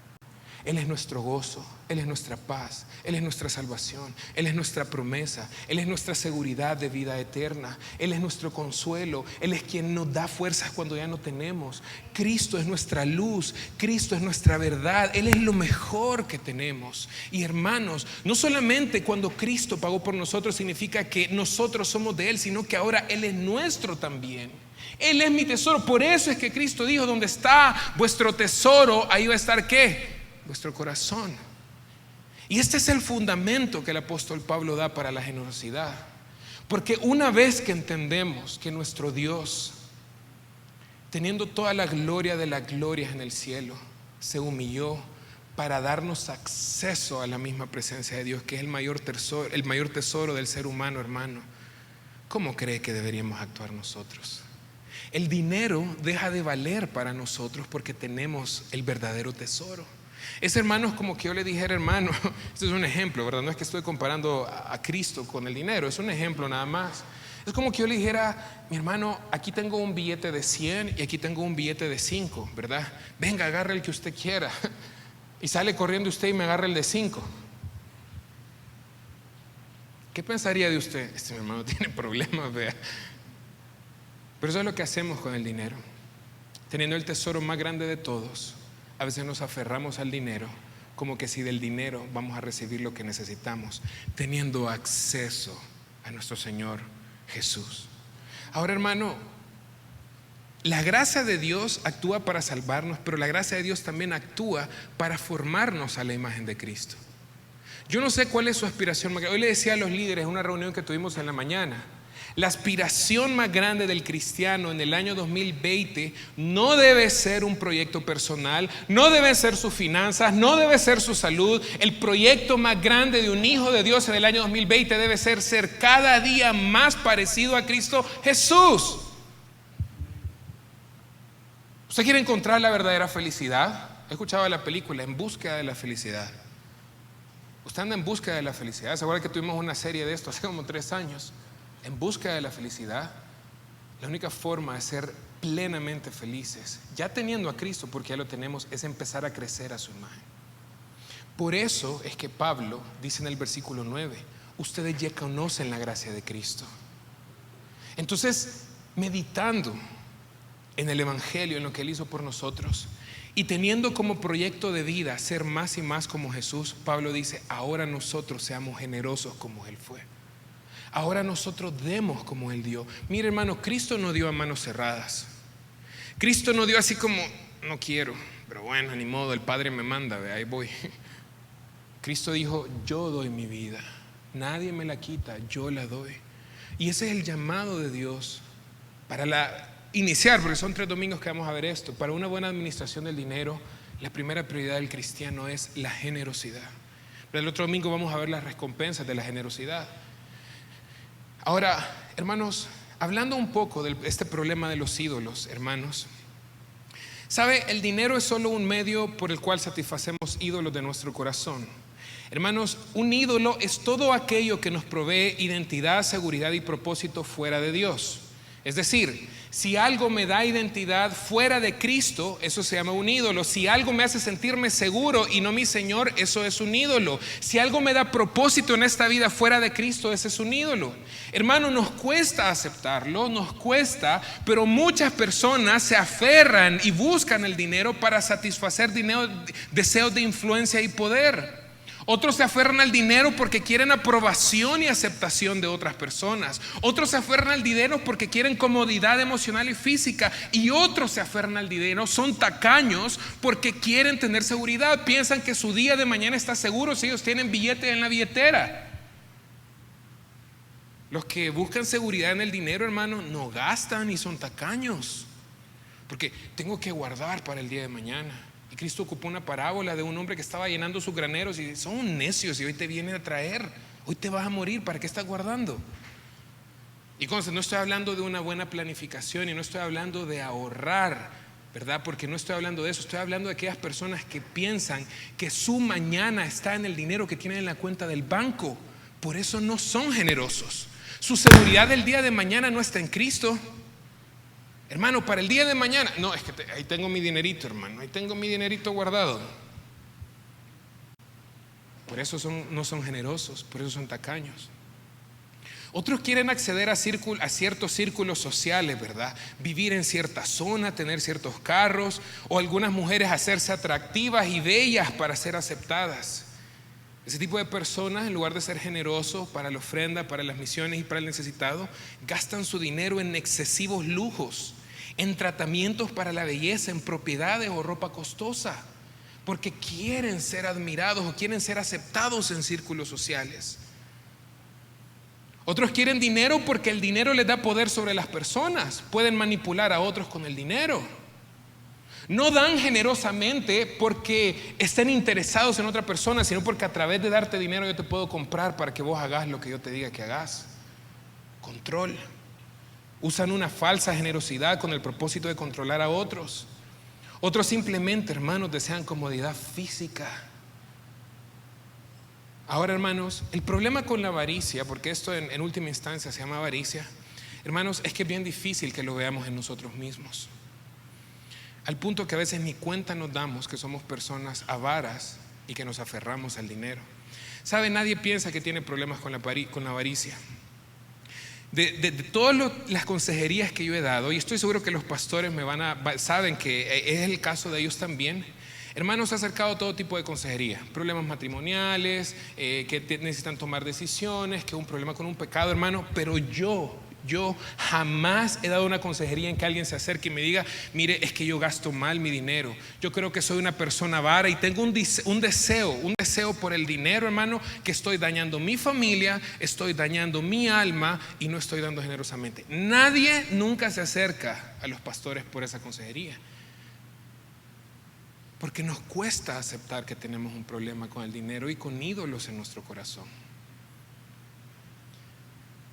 Él es nuestro gozo, Él es nuestra paz, Él es nuestra salvación, Él es nuestra promesa, Él es nuestra seguridad de vida eterna, Él es nuestro consuelo, Él es quien nos da fuerzas cuando ya no tenemos. Cristo es nuestra luz, Cristo es nuestra verdad, Él es lo mejor que tenemos. Y hermanos, no solamente cuando Cristo pagó por nosotros significa que nosotros somos de Él, sino que ahora Él es nuestro también. Él es mi tesoro. Por eso es que Cristo dijo: donde está vuestro tesoro, ahí va a estar ¿qué? Vuestro corazón. Y este es el fundamento que el apóstol Pablo da para la generosidad. Porque una vez que entendemos que nuestro Dios, teniendo toda la gloria de las glorias en el cielo, se humilló para darnos acceso a la misma presencia de Dios, que es el mayor tesoro del ser humano, hermano, ¿cómo cree que deberíamos actuar nosotros? El dinero deja de valer para nosotros porque tenemos el verdadero tesoro. Es, hermanos, como que yo le dijera: hermano, este es un ejemplo, ¿verdad? No es que estoy comparando a Cristo con el dinero, es un ejemplo nada más. Es como que yo le dijera: mi hermano, aquí tengo un billete de 100 y aquí tengo un billete de 5, ¿verdad? Venga, agarre el que usted quiera. Y sale corriendo usted y me agarra el de 5. ¿Qué pensaría de usted? Mi hermano tiene problemas, vea. Pero eso es lo que hacemos con el dinero. Teniendo el tesoro más grande de todos, a veces nos aferramos al dinero como que si del dinero vamos a recibir lo que necesitamos, teniendo acceso a nuestro Señor Jesús. Ahora, hermano, la gracia de Dios actúa para salvarnos, pero la gracia de Dios también actúa para formarnos a la imagen de Cristo. Yo no sé cuál es su aspiración más grande. Hoy le decía a los líderes en una reunión que tuvimos en la mañana: la aspiración más grande del cristiano en el año 2020 no debe ser un proyecto personal, no debe ser sus finanzas, no debe ser su salud. El proyecto más grande de un hijo de Dios en el año 2020 debe ser cada día más parecido a Cristo Jesús. ¿Usted quiere encontrar la verdadera felicidad? He escuchado la película En Búsqueda de la Felicidad. Usted anda en búsqueda de la felicidad. ¿Se acuerda que tuvimos una serie de esto hace como 3 años? En búsqueda de la felicidad. La única forma de ser plenamente felices, ya teniendo a Cristo, porque ya lo tenemos, es empezar a crecer a su imagen. Por eso es que Pablo dice en el versículo 9: ustedes ya conocen la gracia de Cristo. Entonces, meditando en el Evangelio, en lo que Él hizo por nosotros, y teniendo como proyecto de vida ser más y más como Jesús, Pablo dice: ahora nosotros seamos generosos como Él fue. Ahora nosotros demos como Él dio. Mire, hermano, Cristo no dio a manos cerradas. Cristo no dio así como: no quiero, pero bueno, ni modo, el Padre me manda, ahí voy. Cristo dijo: yo doy mi vida, nadie me la quita, yo la doy. Y ese es el llamado de Dios para iniciar, porque son 3 domingos que vamos a ver esto. Para una buena administración del dinero, la primera prioridad del cristiano es la generosidad. Pero el otro domingo vamos a ver las recompensas de la generosidad. Ahora, hermanos, hablando un poco de este problema de los ídolos, hermanos, ¿sabe? El dinero es solo un medio por el cual satisfacemos ídolos de nuestro corazón. Hermanos, un ídolo es todo aquello que nos provee identidad, seguridad y propósito fuera de Dios. Es decir, si algo me da identidad fuera de Cristo, eso se llama un ídolo. Si algo me hace sentirme seguro y no mi Señor, eso es un ídolo. Si algo me da propósito en esta vida fuera de Cristo, ese es un ídolo. Hermano, nos cuesta aceptarlo, nos cuesta, pero muchas personas se aferran y buscan el dinero para satisfacer deseos de influencia y poder. Otros se aferran al dinero porque quieren aprobación y aceptación de otras personas. Otros se aferran al dinero porque quieren comodidad emocional y física. Y otros se aferran al dinero, son tacaños porque quieren tener seguridad. Piensan que su día de mañana está seguro si ellos tienen billete en la billetera. Los que buscan seguridad en el dinero, hermano, no gastan y son tacaños. Porque tengo que guardar para el día de mañana. Y Cristo ocupó una parábola de un hombre que estaba llenando sus graneros y dice: son necios y hoy te vienen a traer, hoy te vas a morir, ¿para qué estás guardando? Y entonces no estoy hablando de una buena planificación y no estoy hablando de ahorrar, ¿verdad? Porque no estoy hablando de eso, estoy hablando de aquellas personas que piensan que su mañana está en el dinero que tienen en la cuenta del banco. Por eso no son generosos. Su seguridad del día de mañana no está en Cristo. Hermano, para el día de mañana, no, es que ahí tengo mi dinerito, hermano, ahí tengo mi dinerito guardado. Por eso no son generosos, por eso son tacaños. Otros quieren acceder a ciertos círculos sociales, ¿verdad? Vivir en cierta zona, tener ciertos carros, o algunas mujeres hacerse atractivas y bellas para ser aceptadas. Ese tipo de personas, en lugar de ser generosos para la ofrenda, para las misiones y para el necesitado, gastan su dinero en excesivos lujos, en tratamientos para la belleza, en propiedades o ropa costosa, porque quieren ser admirados o quieren ser aceptados en círculos sociales. Otros quieren dinero porque el dinero les da poder sobre las personas, pueden manipular a otros con el dinero. No dan generosamente porque estén interesados en otra persona, sino porque a través de darte dinero yo te puedo comprar para que vos hagas lo que yo te diga que hagas. Control. Usan una falsa generosidad con el propósito de controlar a otros. Otros simplemente, hermanos, desean comodidad física. Ahora, hermanos, el problema con la avaricia, porque esto en última instancia se llama avaricia, hermanos, es que es bien difícil que lo veamos en nosotros mismos. Al punto que a veces ni cuenta nos damos que somos personas avaras y que nos aferramos al dinero. ¿Sabe? Nadie piensa que tiene problemas con la avaricia. De todas las consejerías que yo he dado, y estoy seguro que los pastores saben que es el caso de ellos también. Hermanos, ha acercado todo tipo de consejería, problemas matrimoniales, que necesitan tomar decisiones, que un problema con un pecado, hermano, pero yo jamás he dado una consejería en que alguien se acerque y me diga: mire, es que yo gasto mal mi dinero, yo creo que soy una persona avara y tengo un deseo por el dinero, hermano, que estoy dañando mi familia, estoy dañando mi alma y no estoy dando generosamente. Nadie nunca se acerca a los pastores por esa consejería, porque nos cuesta aceptar que tenemos un problema con el dinero y con ídolos en nuestro corazón.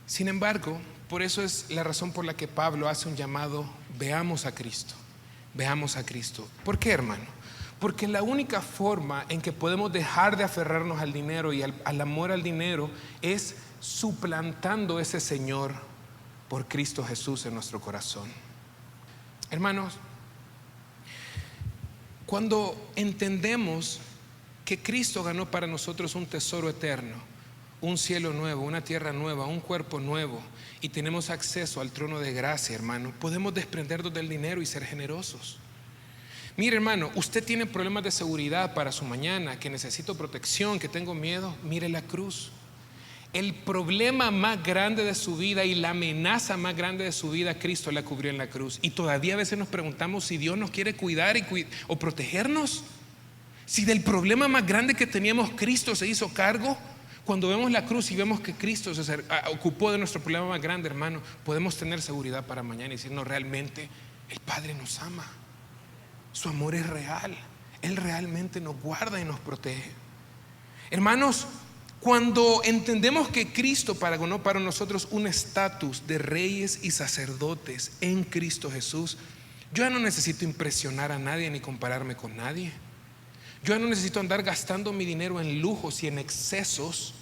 Sin embargo, por eso es la razón por la que Pablo hace un llamado: veamos a Cristo, veamos a Cristo. ¿Por qué, hermano? Porque la única forma en que podemos dejar de aferrarnos al dinero y al amor al dinero es suplantando ese Señor por Cristo Jesús en nuestro corazón. Hermanos, cuando entendemos que Cristo ganó para nosotros un tesoro eterno, un cielo nuevo, una tierra nueva, un cuerpo nuevo, y tenemos acceso al trono de gracia, hermano, podemos desprendernos del dinero y ser generosos. Mire, hermano, usted tiene problemas de seguridad para su mañana, que necesito protección, que tengo miedo. Mire la cruz. El problema más grande de su vida y la amenaza más grande de su vida, Cristo la cubrió en la cruz. Y todavía a veces nos preguntamos si Dios nos quiere cuidar o protegernos. Si del problema más grande que teníamos, Cristo se hizo cargo. Cuando vemos la cruz y vemos que Cristo se ocupó de nuestro problema más grande, hermano, podemos tener seguridad para mañana y decir: no, realmente el Padre nos ama, su amor es real, Él realmente nos guarda y nos protege. Hermanos, cuando entendemos que Cristo ganó para nosotros un estatus de reyes y sacerdotes en Cristo Jesús, yo ya no necesito impresionar a nadie ni compararme con nadie. Yo ya no necesito andar gastando mi dinero en lujos y en excesos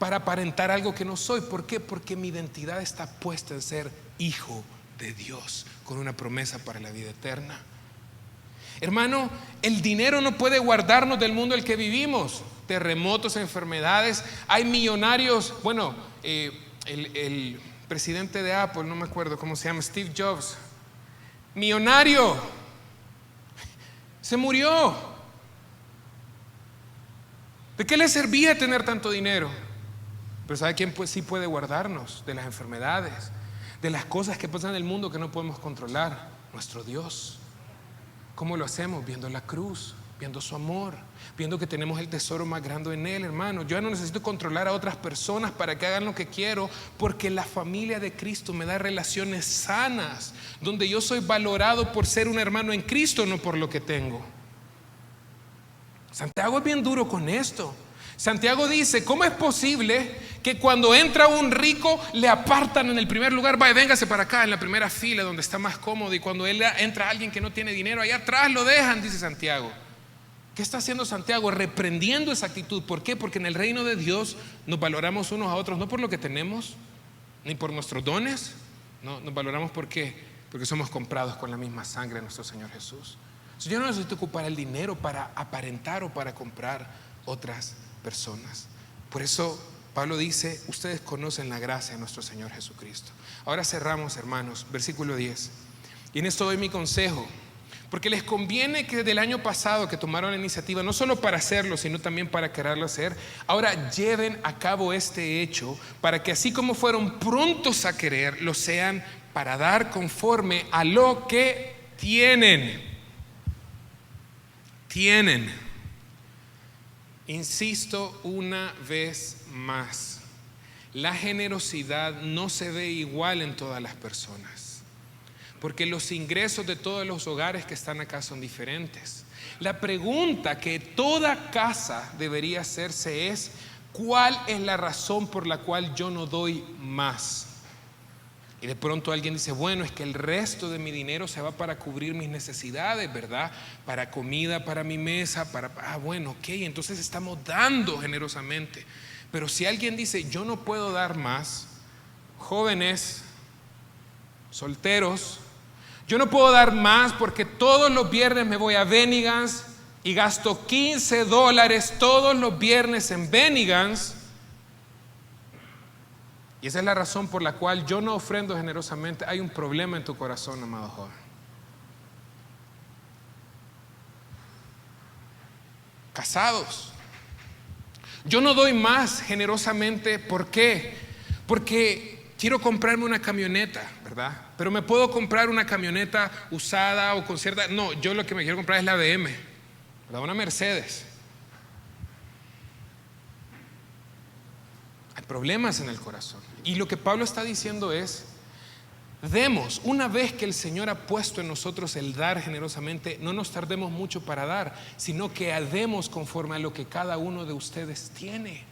para aparentar algo que no soy. ¿Por qué? Porque mi identidad está puesta en ser hijo de Dios, con una promesa para la vida eterna. Hermano, el dinero no puede guardarnos del mundo en el que vivimos. Terremotos, enfermedades. Hay millonarios. Bueno, el presidente de Apple, no me acuerdo cómo se llama, Steve Jobs, millonario, se murió. ¿De qué le servía tener tanto dinero? Pero ¿sabe quién sí puede guardarnos de las enfermedades, de las cosas que pasan en el mundo que no podemos controlar? Nuestro Dios. ¿Cómo lo hacemos? Viendo la cruz, viendo su amor, viendo que tenemos el tesoro más grande en Él, hermano. Yo ya no necesito controlar a otras personas para que hagan lo que quiero, porque la familia de Cristo me da relaciones sanas, donde yo soy valorado por ser un hermano en Cristo, no por lo que tengo. Santiago es bien duro con esto. Santiago dice: ¿cómo es posible que cuando entra un rico le apartan en el primer lugar? Vaya, véngase para acá en la primera fila donde está más cómodo, y cuando entra alguien que no tiene dinero, allá atrás lo dejan, dice Santiago. ¿Qué está haciendo Santiago? Reprendiendo esa actitud. ¿Por qué? Porque en el reino de Dios nos valoramos unos a otros no por lo que tenemos, ni por nuestros dones. No, nos valoramos ¿por qué? Porque somos comprados con la misma sangre de nuestro Señor Jesús. Entonces, yo no necesito ocupar el dinero para aparentar o para comprar otras personas. Por eso Pablo dice: ustedes conocen la gracia de nuestro Señor Jesucristo. Ahora cerramos, hermanos, versículo 10. Y en esto doy mi consejo, porque les conviene que del año pasado que tomaron la iniciativa, no solo para hacerlo, sino también para quererlo hacer, ahora lleven a cabo este hecho, para que así como fueron prontos a querer, lo sean para dar conforme a lo que tienen. Insisto una vez más, la generosidad no se ve igual en todas las personas, porque los ingresos de todos los hogares que están acá son diferentes. La pregunta que toda casa debería hacerse es: ¿cuál es la razón por la cual yo no doy más? Y de pronto alguien dice: bueno, es que el resto de mi dinero se va para cubrir mis necesidades, ¿verdad? Para comida, para mi mesa, bueno, ok, entonces estamos dando generosamente. Pero si alguien dice: yo no puedo dar más, jóvenes, solteros, yo no puedo dar más porque todos los viernes me voy a Bennigan's y gasto $15 todos los viernes en Bennigan's, y esa es la razón por la cual yo no ofrendo generosamente, hay un problema en tu corazón, amado joven. Casados, yo no doy más generosamente. ¿Por qué? Porque quiero comprarme una camioneta, ¿verdad? Pero me puedo comprar una camioneta usada o con cierta... No, yo lo que me quiero comprar es la BM, ¿verdad? Una Mercedes. Hay problemas en el corazón. Y lo que Pablo está diciendo es: demos. Una vez que el Señor ha puesto en nosotros el dar generosamente, no nos tardemos mucho para dar, sino que demos conforme a lo que cada uno de ustedes tiene,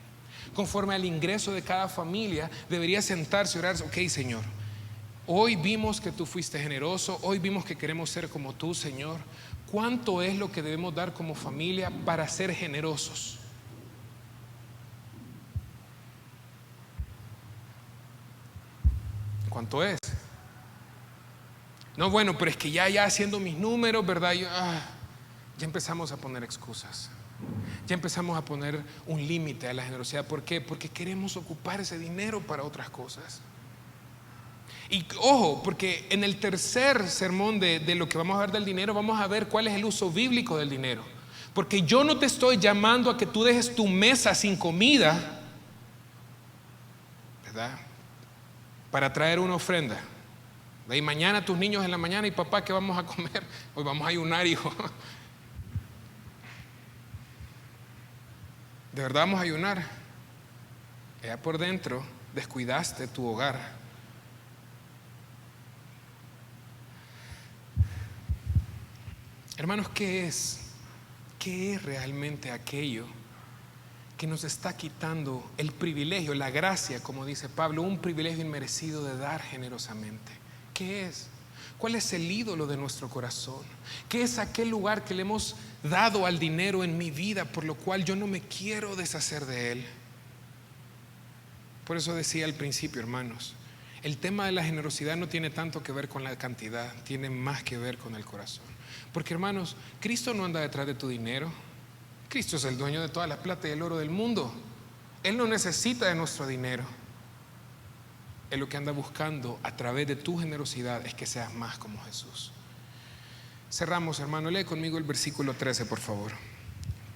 conforme al ingreso de cada familia. Debería sentarse y orar: ok, Señor, hoy vimos que tú fuiste generoso, hoy vimos que queremos ser como tú, Señor. ¿Cuánto es lo que debemos dar como familia para ser generosos? ¿Cuánto es? No, bueno, pero es que ya haciendo mis números, ¿verdad? Ya empezamos a poner excusas. Ya empezamos a poner un límite a la generosidad. ¿Por qué? Porque queremos ocupar ese dinero para otras cosas. Y ojo, porque en el tercer sermón de lo que vamos a ver del dinero, vamos a ver cuál es el uso bíblico del dinero. Porque yo no te estoy llamando a que tú dejes tu mesa sin comida, ¿verdad?, para traer una ofrenda. Y mañana tus niños en la mañana: y papá, ¿qué vamos a comer? Hoy vamos a ayunar, hijo. ¿De verdad vamos a ayunar? Allá por dentro descuidaste tu hogar. Hermanos, ¿qué es realmente aquello que nos está quitando el privilegio, la gracia, como dice Pablo, un privilegio inmerecido de dar generosamente? ¿Qué es? ¿Cuál es el ídolo de nuestro corazón? ¿Qué es aquel lugar que le hemos dado al dinero en mi vida, por lo cual yo no me quiero deshacer de él? Por eso decía al principio, hermanos, El tema de la generosidad no tiene tanto que ver con la cantidad, tiene más que ver con el corazón. Porque hermanos, Cristo no anda detrás de tu dinero. Cristo es el dueño de toda la plata y el oro del mundo. Él no necesita de nuestro dinero. Él lo que anda buscando a través de tu generosidad es que seas más como Jesús. Cerramos, hermano, lee conmigo el versículo 13, por favor.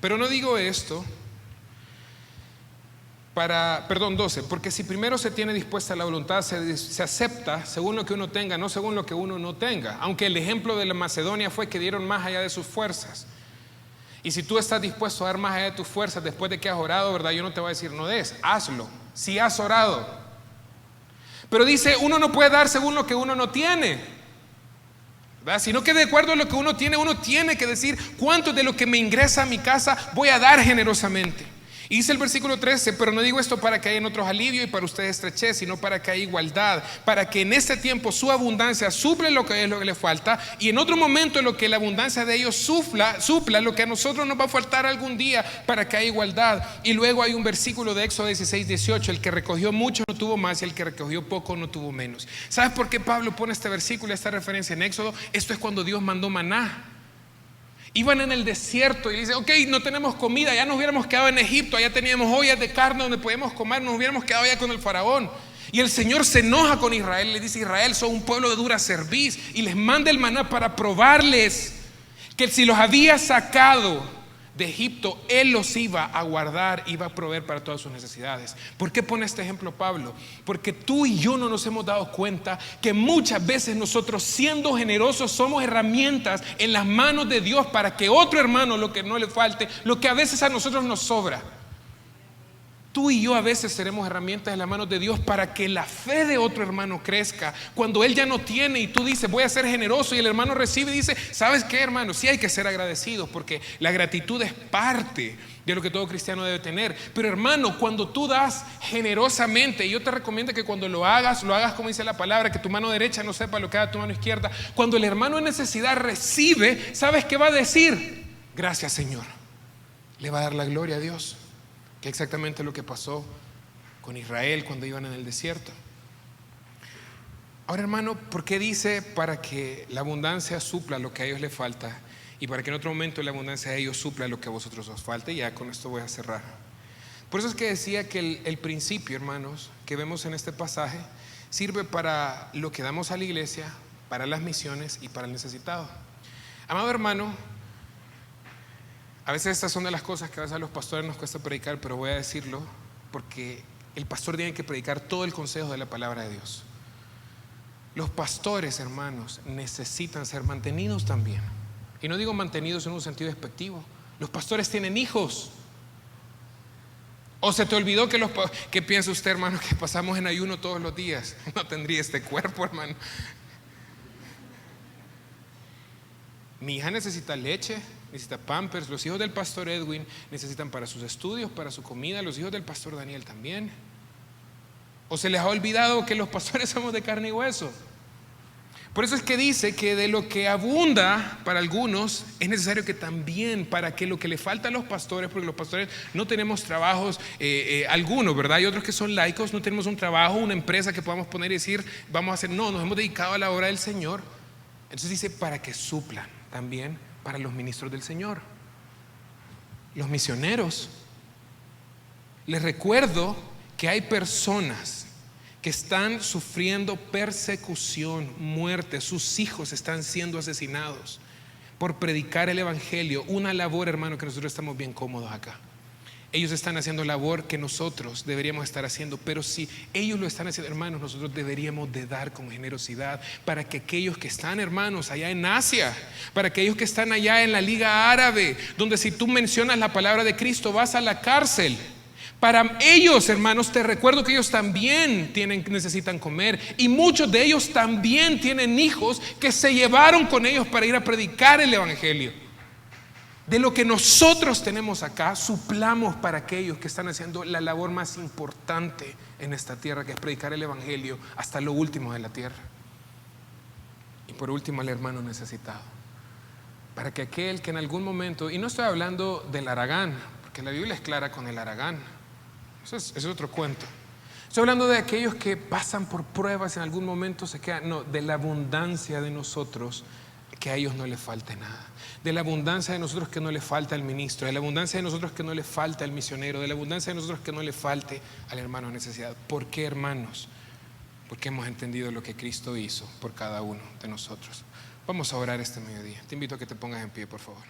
Pero no digo esto 12, porque si primero se tiene dispuesta la voluntad, se acepta según lo que uno tenga, no según lo que uno no tenga. Aunque el ejemplo de la Macedonia fue que dieron más allá de sus fuerzas. Y si tú estás dispuesto a dar más allá de tus fuerzas después de que has orado, ¿verdad? Yo no te voy a decir no des, hazlo, si has orado. Pero dice, uno no puede dar según lo que uno no tiene, ¿verdad? Sino que de acuerdo a lo que uno tiene que decir cuánto de lo que me ingresa a mi casa voy a dar generosamente. Y dice el versículo 13, pero no digo esto para que haya en otros alivio y para ustedes estrechez, sino para que haya igualdad, para que en este tiempo su abundancia suple lo que es lo que le falta, y en otro momento lo que la abundancia de ellos supla lo que a nosotros nos va a faltar algún día, para que haya igualdad. Y luego hay un versículo de Éxodo 16, 18, el que recogió mucho no tuvo más y el que recogió poco no tuvo menos. ¿Sabes por qué Pablo pone este versículo, esta referencia en Éxodo? Esto es cuando Dios mandó maná. Iban en el desierto y dice, ok, no tenemos comida, ya nos hubiéramos quedado en Egipto, allá teníamos ollas de carne donde podíamos comer, nos hubiéramos quedado allá con el faraón. Y el Señor se enoja con Israel, le dice, Israel, son un pueblo de dura cerviz, y les manda el maná para probarles que si los había sacado de Egipto, Él los iba a guardar, iba a proveer para todas sus necesidades. ¿Por qué pone este ejemplo Pablo? Porque tú y yo no nos hemos dado cuenta que muchas veces nosotros, siendo generosos, somos herramientas en las manos de Dios para que otro hermano, lo que no le falte, lo que a veces a nosotros nos sobra. Tú y yo a veces seremos herramientas en las manos de Dios para que la fe de otro hermano crezca. Cuando él ya no tiene y tú dices, voy a ser generoso, y el hermano recibe y dice, ¿sabes qué, hermano? Sí hay que ser agradecidos, porque la gratitud es parte de lo que todo cristiano debe tener. Pero hermano, cuando tú das generosamente, y yo te recomiendo que cuando lo hagas como dice la palabra, que tu mano derecha no sepa lo que haga tu mano izquierda. Cuando el hermano en necesidad recibe, ¿sabes qué va a decir? Gracias, Señor. Le va a dar la gloria a Dios. Que exactamente lo que pasó con Israel cuando iban en el desierto. Ahora, hermano, ¿por qué dice para que la abundancia supla lo que a ellos les falta y para que en otro momento la abundancia de ellos supla lo que a vosotros os falte? Y ya con esto voy a cerrar. Por eso es que decía que el principio, hermanos, que vemos en este pasaje sirve para lo que damos a la iglesia, para las misiones y para el necesitado. Amado hermano, a veces estas son de las cosas que a veces a los pastores nos cuesta predicar, pero voy a decirlo porque el pastor tiene que predicar todo el consejo de la palabra de Dios. Los pastores, hermanos, necesitan ser mantenidos también. Y no digo mantenidos en un sentido despectivo. Los pastores tienen hijos. ¿O se te olvidó que piensa usted, hermano, que pasamos en ayuno todos los días? No tendría este cuerpo, hermano. Mi hija necesita leche, necesita Pampers. Los hijos del pastor Edwin necesitan para sus estudios, para su comida. Los hijos del pastor Daniel también. ¿O se les ha olvidado que los pastores somos de carne y hueso? Por eso es que dice que de lo que abunda para algunos es necesario que también, para que lo que le falta a los pastores, porque los pastores no tenemos trabajos algunos, ¿verdad? Hay otros que son laicos, no tenemos un trabajo, una empresa que podamos poner y decir, vamos a hacer, no, nos hemos dedicado a la obra del Señor. Entonces dice, para que suplan también para los ministros del Señor, los misioneros. Les recuerdo que hay personas que están sufriendo persecución, muerte. Sus hijos están siendo asesinados por predicar el evangelio. Una labor, hermano, que nosotros estamos bien cómodos acá. Ellos están haciendo labor que nosotros deberíamos estar haciendo, pero si ellos lo están haciendo, hermanos, nosotros deberíamos de dar con generosidad para que aquellos que están, hermanos, allá en Asia, para aquellos que están allá en la Liga Árabe, donde si tú mencionas la palabra de Cristo vas a la cárcel. Para ellos, hermanos, te recuerdo que ellos también necesitan comer, y muchos de ellos también tienen hijos que se llevaron con ellos para ir a predicar el evangelio. De lo que nosotros tenemos acá, suplamos para aquellos que están haciendo la labor más importante en esta tierra, que es predicar el evangelio hasta lo último de la tierra. Y por último, al hermano necesitado, para que aquel que en algún momento, y no estoy hablando del haragán, porque la Biblia es clara con el haragán, eso es otro cuento. Estoy hablando de aquellos que pasan por pruebas, en algún momento se quedan. No, de la abundancia de nosotros, que a ellos no les falte nada. De la abundancia de nosotros, que no le falta al ministro. De la abundancia de nosotros, que no le falta al misionero. De la abundancia de nosotros, que no le falte al hermano en necesidad. ¿Por qué, hermanos? Porque hemos entendido lo que Cristo hizo por cada uno de nosotros. Vamos a orar este mediodía. Te invito a que te pongas en pie, por favor.